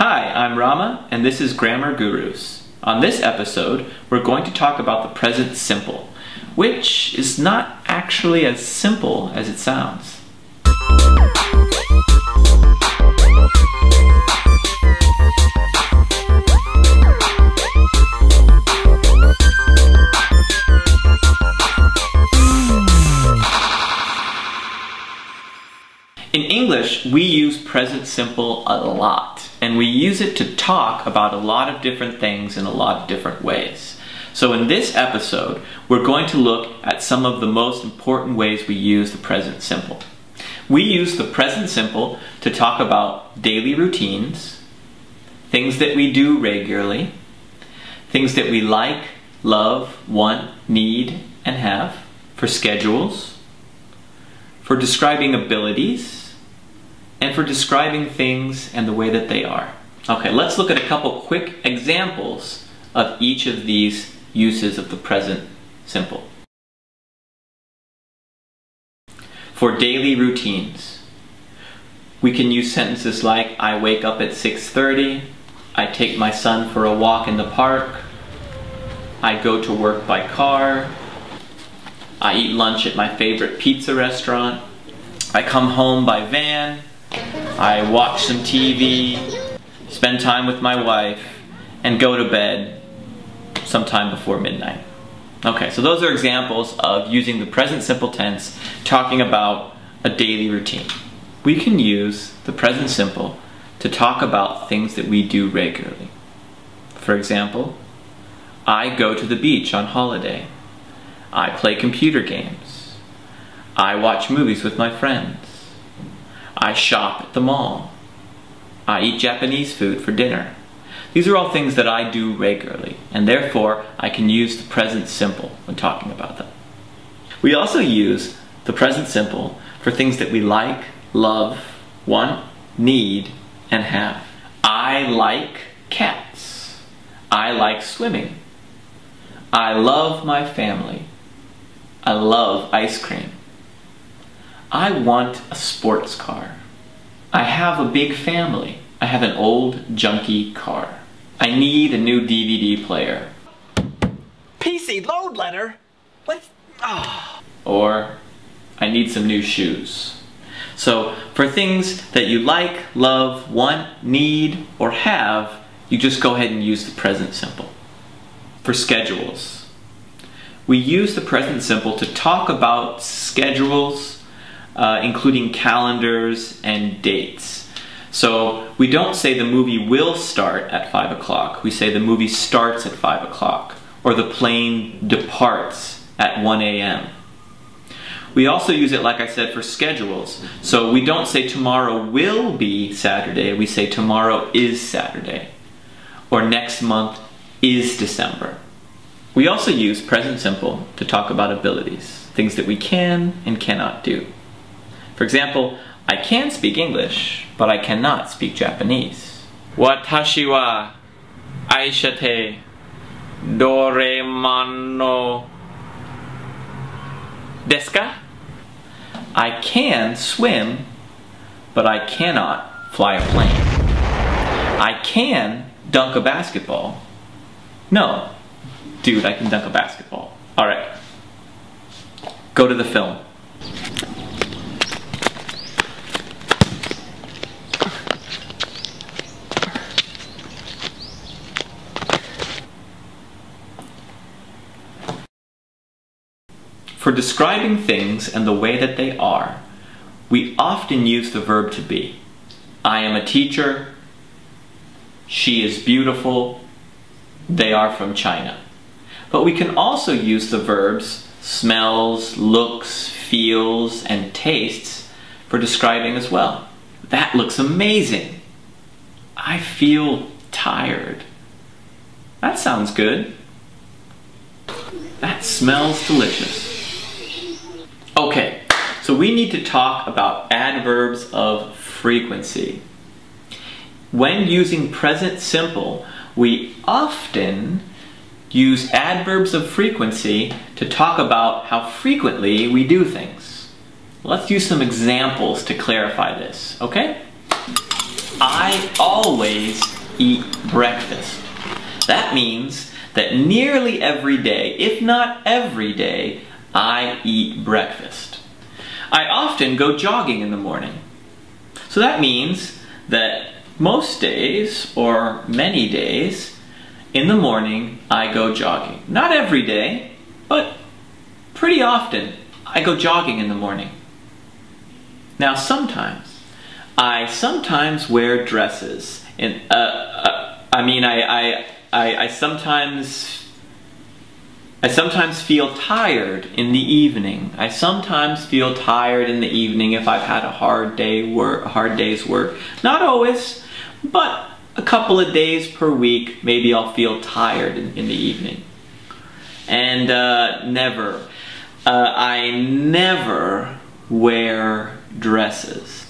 Hi, I'm Rama, and this is Grammar Gurus. On this episode, we're going to talk about the present simple, which is not actually as simple as it sounds. In English, we use present simple a lot, and we use it to talk about a lot of different things in a lot of different ways. So in this episode, we're going to look at some of the most important ways we use the present simple. We use the present simple to talk about daily routines, things that we do regularly, things that we like, love, want, need, and have, for schedules, for describing abilities, and for describing things and the way that they are. Okay, let's look at a couple quick examples of each of these uses of the present simple. For daily routines, we can use sentences like, I wake up at 6:30, I take my son for a walk in the park, I go to work by car, I eat lunch at my favorite pizza restaurant, I come home by van, I watch some TV, spend time with my wife, and go to bed sometime before midnight. Okay, so those are examples of using the present simple tense talking about a daily routine. We can use the present simple to talk about things that we do regularly. For example, I go to the beach on holiday. I play computer games. I watch movies with my friends. I shop at the mall. I eat Japanese food for dinner. These are all things that I do regularly, and therefore I can use the present simple when talking about them. We also use the present simple for things that we like, love, want, need, and have. I like cats. I like swimming. I love my family. I love ice cream. I want a sports car. I have a big family. I have an old, junky car. I need a new DVD player. PC load letter? What? Oh. Or, I need some new shoes. So, for things that you like, love, want, need, or have, you just go ahead and use the present simple. For schedules, we use the present simple to talk about schedules, including calendars and dates. So we don't say the movie will start at 5 o'clock. We say the movie starts at 5 o'clock, or the plane departs at 1 a.m. We also use it, like I said, for schedules. So we don't say tomorrow will be Saturday, we say tomorrow is Saturday, or next month is December. We also use present simple to talk about abilities, things that we can and cannot do. For example, I can speak English, but I cannot speak Japanese. Watashi wa aishate doraemon no desu ka? I can swim, but I cannot fly a plane. I can dunk a basketball. No, dude, I can dunk a basketball. All right, go to the film. For describing things and the way that they are, we often use the verb to be. I am a teacher. She is beautiful. They are from China. But we can also use the verbs smells, looks, feels, and tastes for describing as well. That looks amazing. I feel tired. That sounds good. That smells delicious. Okay, so we need to talk about adverbs of frequency. When using present simple, we often use adverbs of frequency to talk about how frequently we do things. Let's use some examples to clarify this, okay? I always eat breakfast. That means that nearly every day, if not every day, I eat breakfast. I often go jogging in the morning. So that means that most days, or many days, in the morning I go jogging. Not every day, but pretty often I go jogging in the morning. Now sometimes, I sometimes wear dresses. And I sometimes feel tired in the evening. I sometimes feel tired in the evening if I've had a hard day's work. Not always, but a couple of days per week, maybe I'll feel tired in the evening. And I never wear dresses.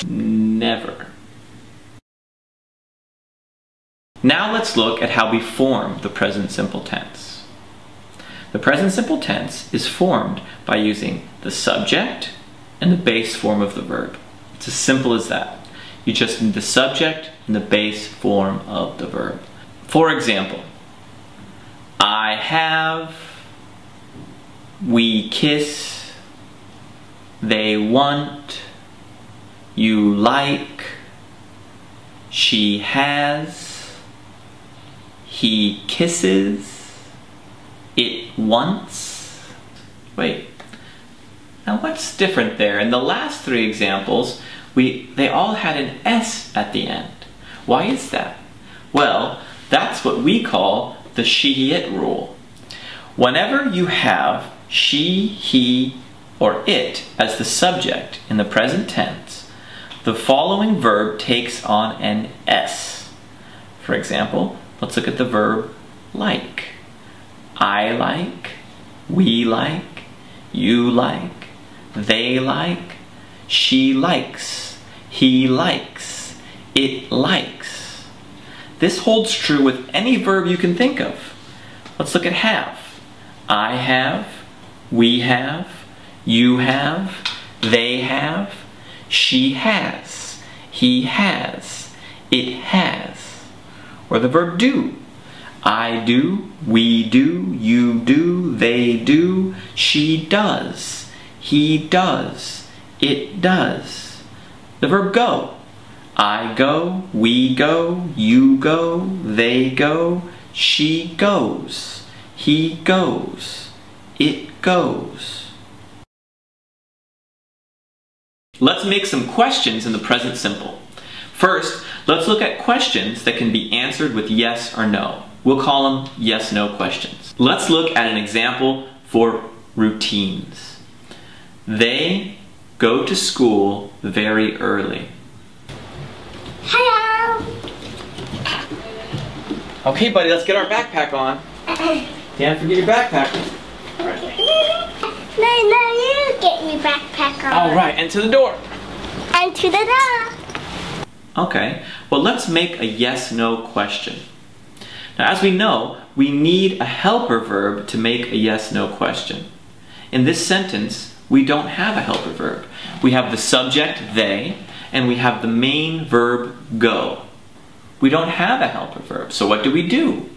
Never. Now let's look at how we form the present simple tense. The present simple tense is formed by using the subject and the base form of the verb. It's as simple as that. You just need the subject and the base form of the verb. For example, I have, we kiss, they want, you like, she has, he kisses, it wants. Wait, now what's different there? In the last three examples, they all had an S at the end. Why is that? Well, that's what we call the she-it rule. Whenever you have she, he, or it as the subject in the present tense, the following verb takes on an S. For example, let's look at the verb like. I like, we like, you like, they like, she likes, he likes, it likes. This holds true with any verb you can think of. Let's look at have. I have, we have, you have, they have, she has, he has, it has. Or the verb do. I do, we do, you do, they do, she does, he does, it does. The verb go. I go, we go, you go, they go, she goes, he goes, it goes. Let's make some questions in the present simple. First, let's look at questions that can be answered with yes or no. We'll call them yes-no questions. Let's look at an example for routines. They go to school very early. Hello. Okay, buddy, let's get our backpack on. Can't forget your backpack. No, you get your backpack on. All right, and to the door. And to the door. Okay, well, let's make a yes-no question. Now, as we know, we need a helper verb to make a yes-no question. In this sentence, we don't have a helper verb. We have the subject, they, and we have the main verb, go. We don't have a helper verb, so what do we do?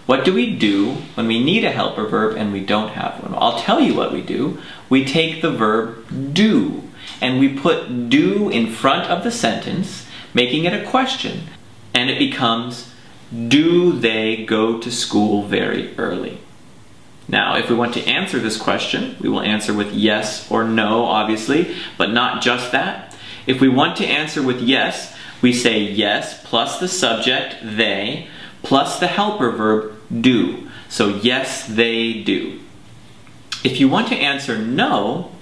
What do we do when we need a helper verb and we don't have one? I'll tell you what we do. We take the verb do, and we put do in front of the sentence, making it a question, and it becomes, do they go to school very early? Now, if we want to answer this question, we will answer with yes or no, obviously, but not just that. If we want to answer with yes, we say yes plus the subject, they, plus the helper verb, do. So yes, they do. If you want to answer no,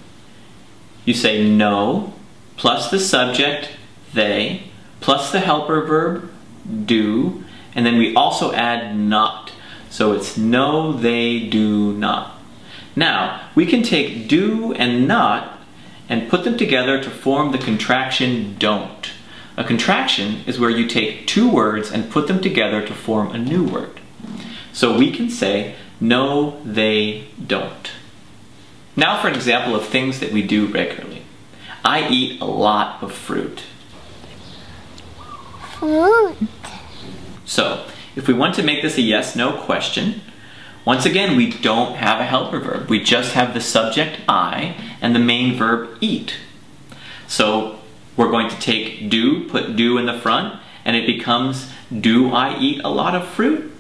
you say no plus the subject, they, plus the helper verb, do, and then we also add not. So it's no, they do not. Now, we can take do and not and put them together to form the contraction don't. A contraction is where you take two words and put them together to form a new word. So we can say, No, they don't. Now for an example of things that we do regularly. I eat a lot of fruit. Fruit. So, if we want to make this a yes-no question, once again, we don't have a helper verb. We just have the subject I and the main verb eat. So, we're going to take do, put do in the front, and it becomes, do I eat a lot of fruit?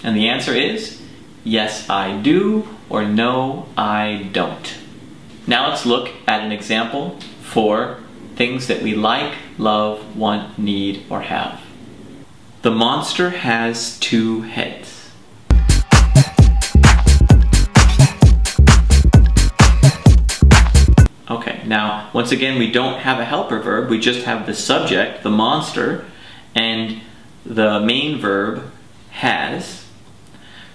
And the answer is, yes, I do, or no, I don't. Now let's look at an example for things that we like, love, want, need, or have. The monster has 2 heads. Okay, now once again we don't have a helper verb, we just have the subject, the monster, and the main verb has.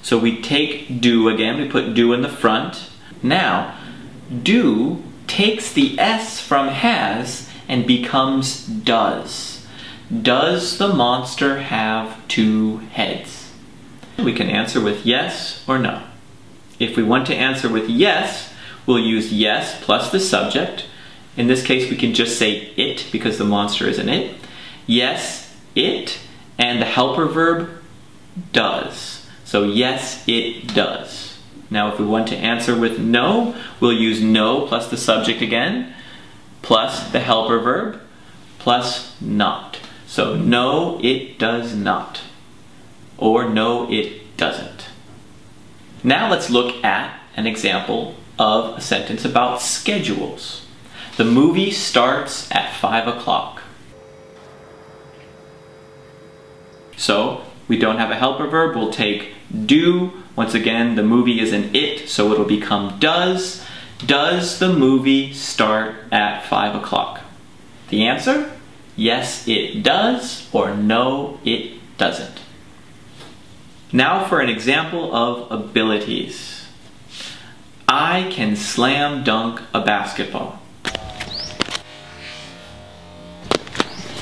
So we take do again, we put do in the front. Now, do takes the S from has and becomes does. Does the monster have 2 heads? We can answer with yes or no. If we want to answer with yes, we'll use yes plus the subject. In this case, we can just say it because the monster is an it. Yes, it, and the helper verb does. So yes, it does. Now if we want to answer with no, we'll use no plus the subject again, plus the helper verb, plus not. So no, it does not. Or no, it doesn't. Now let's look at an example of a sentence about schedules. The movie starts at 5 o'clock. So we don't have a helper verb, we'll take do. Once again, the movie is an it, so it'll become does. Does the movie start at 5 o'clock? The answer? Yes, it does, or no, it doesn't. Now for an example of abilities. I can slam dunk a basketball.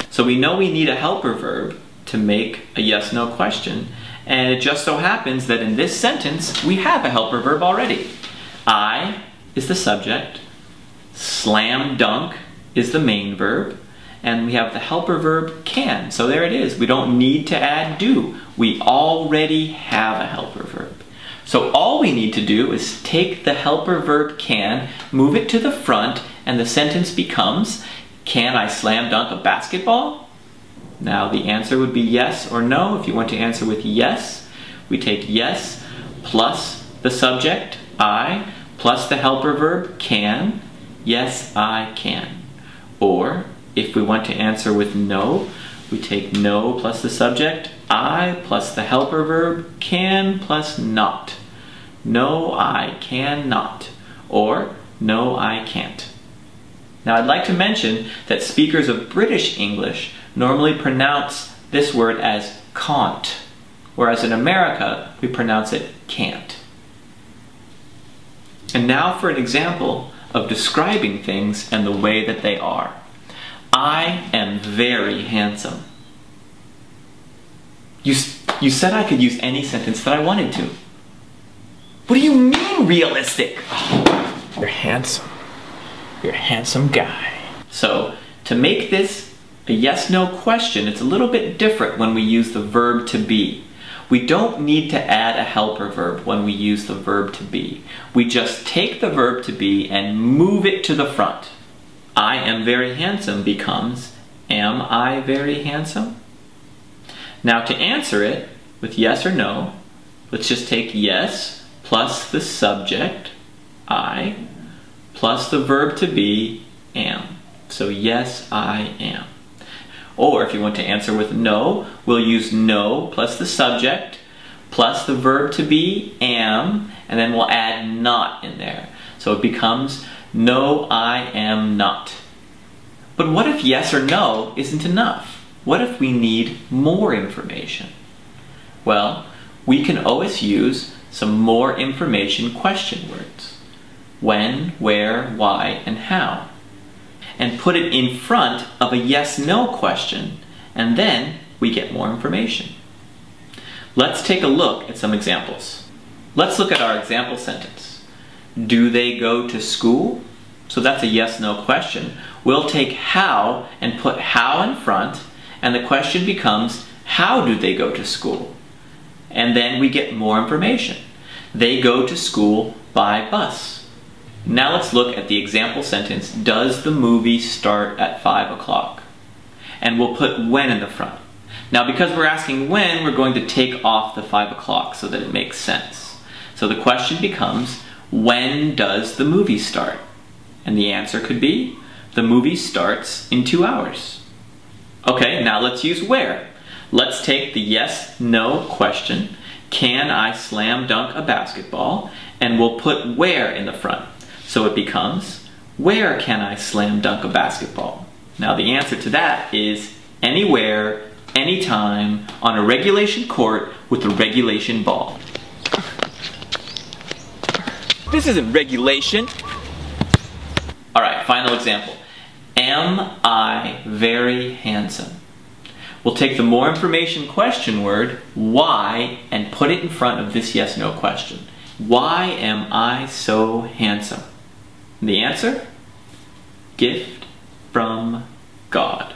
So we know we need a helper verb to make a yes-no question, and it just so happens that in this sentence we have a helper verb already. I is the subject, slam dunk is the main verb, and we have the helper verb can. So there it is. We don't need to add do. We already have a helper verb. So all we need to do is take the helper verb can, move it to the front, and the sentence becomes, can I slam dunk a basketball? Now the answer would be yes or no. If you want to answer with yes, we take yes plus the subject, I, plus the helper verb, can. Yes, I can. Or if we want to answer with no, we take no plus the subject, I, plus the helper verb, can, plus not. No, I cannot. Or no, I can't. Now I'd like to mention that speakers of British English normally pronounce this word as can't, whereas in America we pronounce it can't. And now for an example of describing things and the way that they are. I am very handsome. You said I could use any sentence that I wanted to. What do you mean realistic? Oh, you're handsome. You're a handsome guy. So to make this a yes-no question, it's a little bit different when we use the verb to be. We don't need to add a helper verb when we use the verb to be. We just take the verb to be and move it to the front. I am very handsome becomes, am I very handsome? Now to answer it with yes or no, let's just take yes plus the subject, I, plus the verb to be, am. So yes, I am. Or if you want to answer with no, we'll use no plus the subject, plus the verb to be, am, and then we'll add not in there. So it becomes, no, I am not. But what if yes or no isn't enough? What if we need more information? Well, we can always use some more information question words. When, where, why, and how. And put it in front of a yes-no question, and then we get more information. Let's take a look at some examples. Let's look at our example sentence. Do they go to school? So that's a yes/no question. We'll take how and put how in front, and the question becomes, how do they go to school? And then we get more information. They go to school by bus. Now let's look at the example sentence, does the movie start at 5 o'clock? And we'll put when in the front. Now because we're asking when, we're going to take off the 5 o'clock so that it makes sense. So the question becomes, when does the movie start? And the answer could be, the movie starts in 2 hours. Okay, now let's use where. Let's take the yes/no question, can I slam dunk a basketball? And we'll put where in the front. So it becomes, where can I slam dunk a basketball? Now the answer to that is anywhere, anytime, on a regulation court with a regulation ball. This isn't regulation. Alright, final example. Am I very handsome? We'll take the more information question word, why, and put it in front of this yes/no question. Why am I so handsome? And the answer? Gift from God.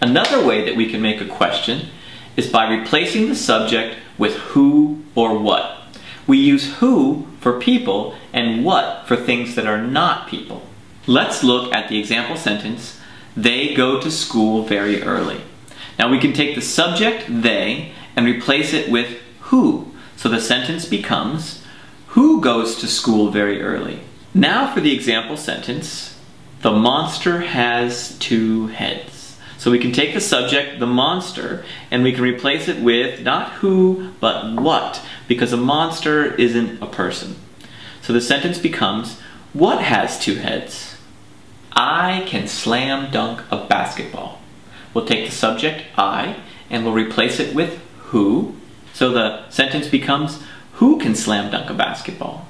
Another way that we can make a question is by replacing the subject with who or what. We use who for people and what for things that are not people. Let's look at the example sentence, they go to school very early. Now we can take the subject, they, and replace it with who. So the sentence becomes, who goes to school very early? Now for the example sentence, the monster has 2 heads. So we can take the subject, the monster, and we can replace it with not who, but what, because a monster isn't a person. So the sentence becomes, what has 2 heads? I can slam dunk a basketball. We'll take the subject, I, and we'll replace it with who. So the sentence becomes, who can slam dunk a basketball?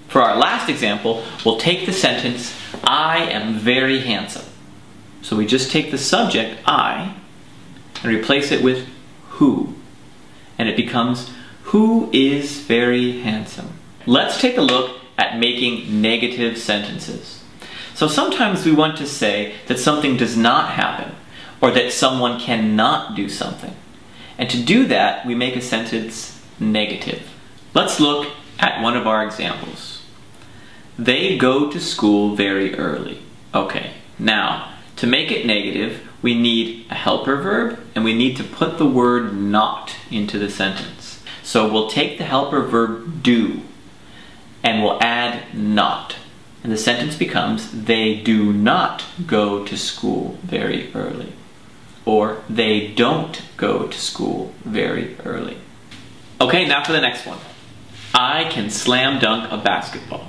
For our last example, we'll take the sentence, I am very handsome. So we just take the subject, I, and replace it with who. And it becomes, who is very handsome? Let's take a look at making negative sentences. So sometimes we want to say that something does not happen, or that someone cannot do something. And to do that, we make a sentence negative. Let's look at one of our examples. They go to school very early. Okay, now, to make it negative, we need a helper verb, and we need to put the word not into the sentence. So we'll take the helper verb do, and we'll add not. And the sentence becomes, they do not go to school very early. Or, they don't go to school very early. Okay, now for the next one. I can slam dunk a basketball.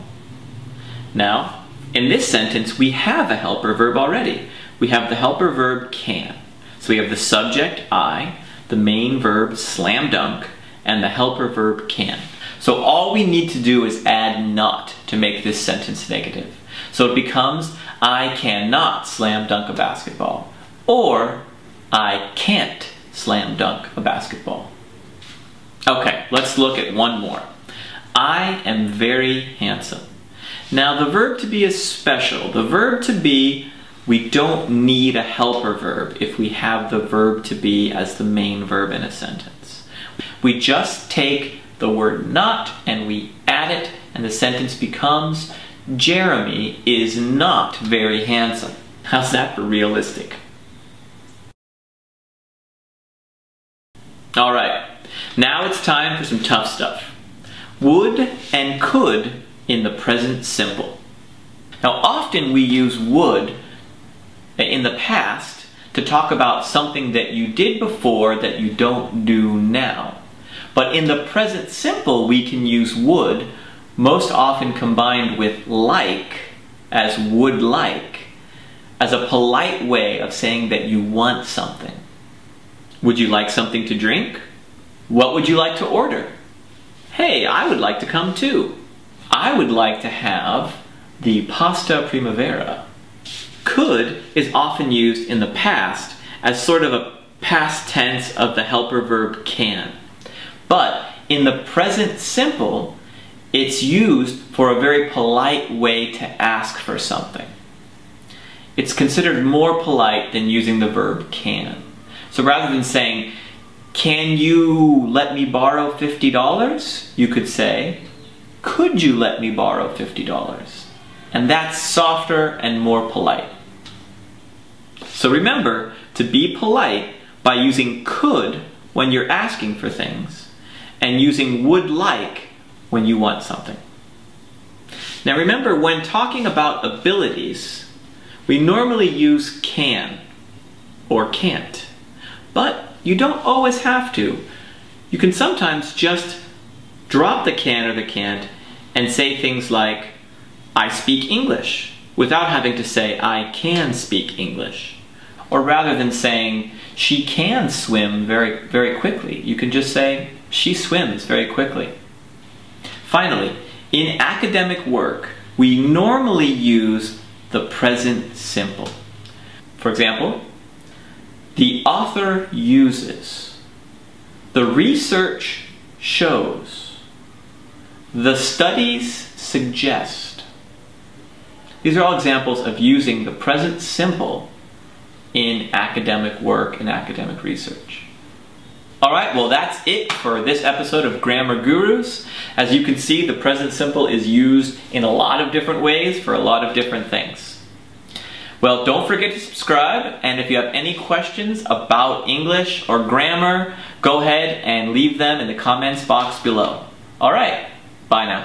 Now, in this sentence, we have a helper verb already. We have the helper verb can. So we have the subject, I, the main verb, slam dunk, and the helper verb can. So all we need to do is add not to make this sentence negative. So it becomes, I cannot slam dunk a basketball. Or, I can't slam dunk a basketball. Okay, let's look at one more. I am very handsome. Now the verb to be is special. The verb to be, we don't need a helper verb if we have the verb to be as the main verb in a sentence. We just take the word not and we add it, and the sentence becomes, Jeremy is not very handsome. How's that for realistic? Alright, now it's time for some tough stuff. Would and could in the present simple. Now often we use would in the past to talk about something that you did before that you don't do now. But in the present simple, we can use would, most often combined with like, as would like, as a polite way of saying that you want something. Would you like something to drink? What would you like to order? Hey, I would like to come too. I would like to have the pasta primavera. Could is often used in the past as sort of a past tense of the helper verb can. But in the present simple, it's used for a very polite way to ask for something. It's considered more polite than using the verb can. So rather than saying, "Can you let me borrow $50?" you could say, "Could you let me borrow $50?" And that's softer and more polite. So remember to be polite by using could when you're asking for things and using would like when you want something. Now remember, when talking about abilities, we normally use can or can't, but you don't always have to. You can sometimes just drop the can or the can't and say things like, "I speak English," without having to say, "I can speak English." Or rather than saying, "She can swim very, very quickly," you can just say, "She swims very quickly." Finally, in academic work, we normally use the present simple. For example, the author uses, the research shows, the studies suggest. These are all examples of using the present simple in academic work and academic research. Alright, well that's it for this episode of Grammar Gurus. As you can see, the present simple is used in a lot of different ways for a lot of different things. Well, don't forget to subscribe, and if you have any questions about English or grammar, go ahead and leave them in the comments box below. Alright, bye now.